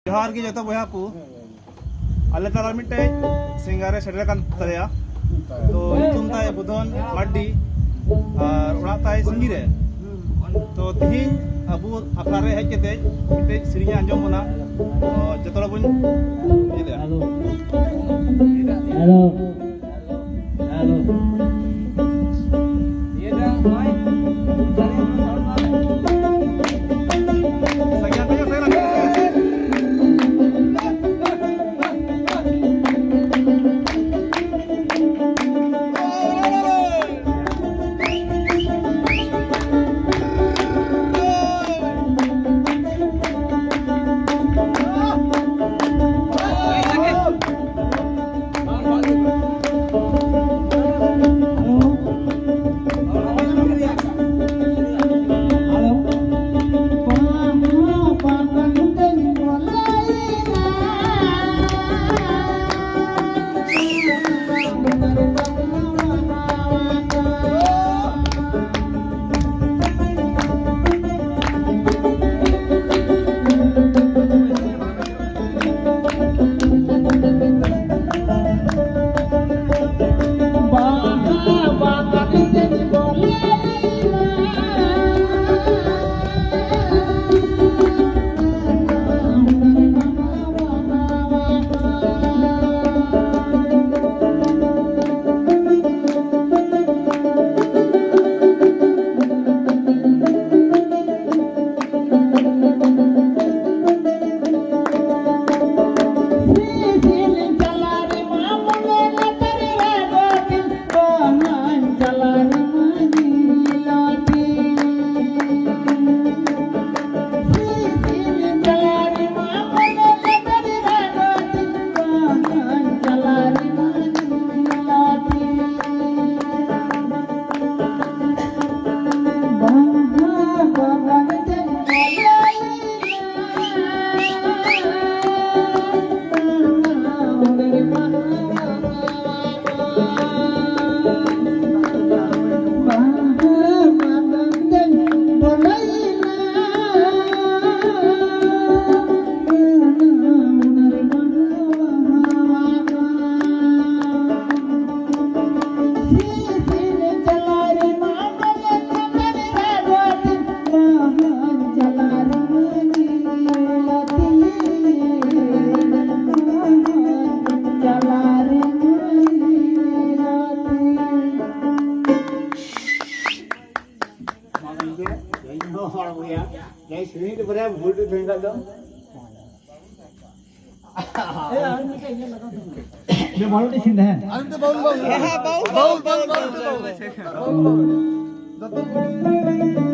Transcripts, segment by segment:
जोहार की जो बया को अल्ले ताला मिट्टे सिंगारे सेटल कान तलेया तो तुम ताय बुधन माड्डी और उड़ा ताय संगीरे तो तिहिं अबू अपना रे हेज केते मिट्टे सिरिंग आंजम बना जतरा बुन हेलो हेलो हेलो ये दा भाई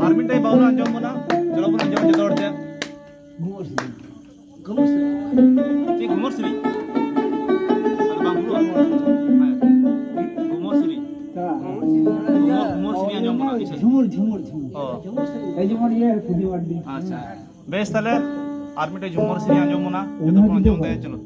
आर्मी बाउल अंजम मना जरा बुन अंजम जतोड़ दे घुमर श्री घुमर श्री घुमर श्री अंजम मना झुमुर झुमुर झुमुर ए जेमन ये खुदी वाडी अच्छा बेस ताले आर्मी झुमर श्री अंजम मना जतो बुन अंजम दे चलो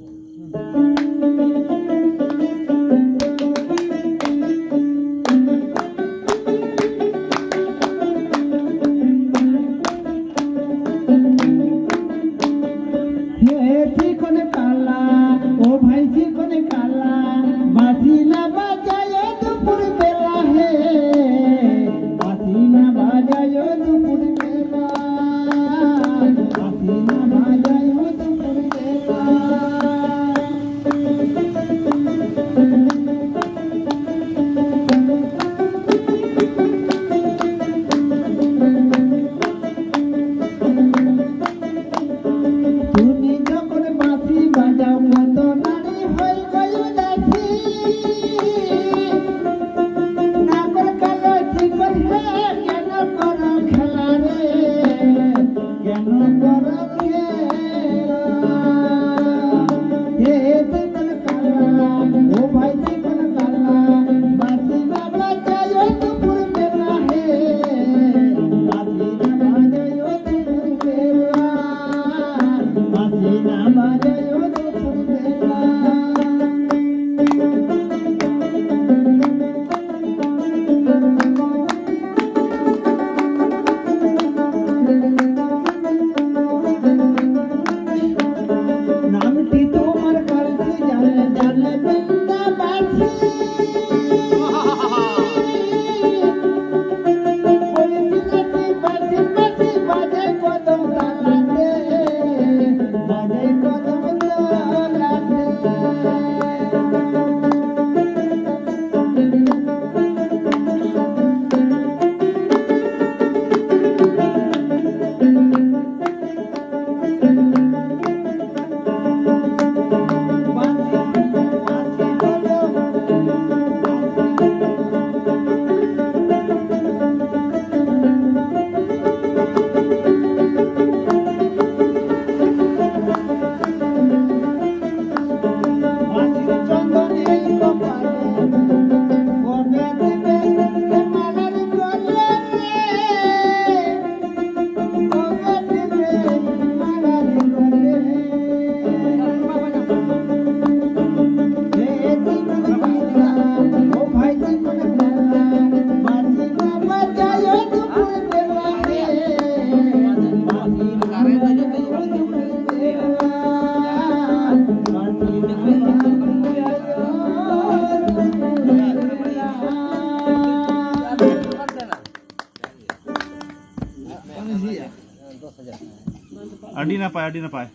ᱟᱹᱰᱤ ᱱᱟᱯᱟᱭ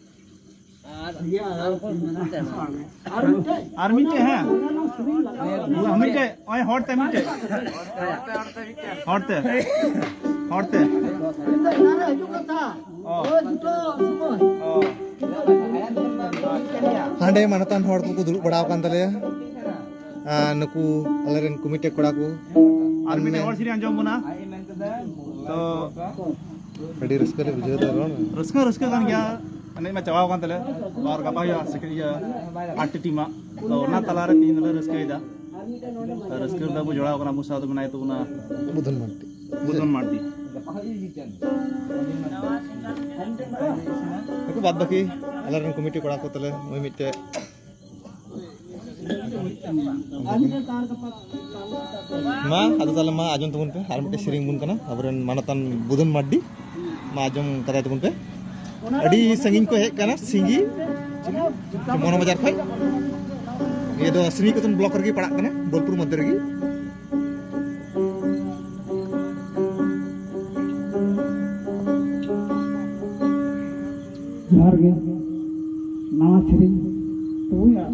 ᱟᱨ ᱢᱤᱫᱴᱮᱡ ᱦᱮᱸ ᱢᱤᱫᱴᱮᱡ ᱳᱭ ᱦᱚᱲᱛᱮ ᱢᱤᱫᱴᱮᱡ ᱦᱚᱲᱛᱮ हांडे मानतान हड़ को दुड़ुब बड़ा कान तले नुकु अलेरन कमिटी कोड़ा को और मिटे हड़ सिरी अंजम बना तो अड़ी रस्का ले बुझे तो रस्का कान गया अने मा चावा कान तले और गपा या सेक्रेटरी आठ टीमा तो ना तला रे तीन ले रस्का इदा रस्का दा बु जोड़ा कना मुसा तो बनाए तो ना बुधन मारती नुकु बाद बाकी अलेरन कमिटी कोड़ा को तले मोय मिटे मा आदो ताले मा आजम तुमन पे आर मिटे सिरिंग बुन कना अबरन मानतान बुधन माड्डी मा आजम कदाय तुमन पे अड़ी संगिन को हेक कना सिंगी मोनो बाजार खै ये दो असली को तुम ब्लॉक करके पड़ा कना बोलपुर मध्य रगी जोहार गे नवा सिरिंग तो या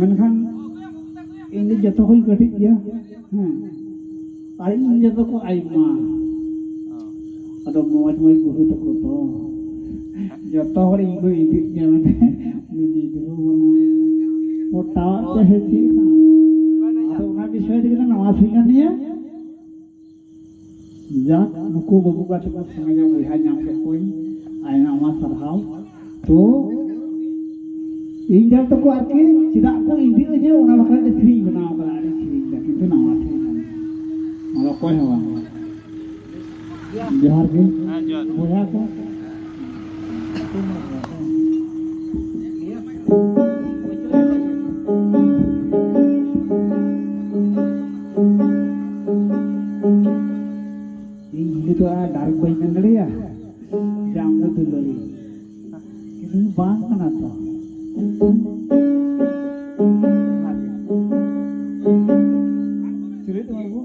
मेनखान इन जतो कोई कटिक गया हां आई इन जतो को आई मा अदो मोज मोज बुहु तको तो जतो हर इगो इदि गया मने निदि दिरो बना पोटा कहे थी ना अदो ना विषय दिना नवा सिरिंग निया जा नुको बबु का चका संगे बुहा नाम के कोई आयना मा सरहाव तो इन जल तो को आके चिदा को इंदी जे ओना बखरा के थ्री बनाव करा रे थ्री का किंतु नवा थ्री माला कोई हवा जोहार के हां जोहार बोया को ini tu ada dark boy nangli ya jam tu lori itu bang kana to cerita aku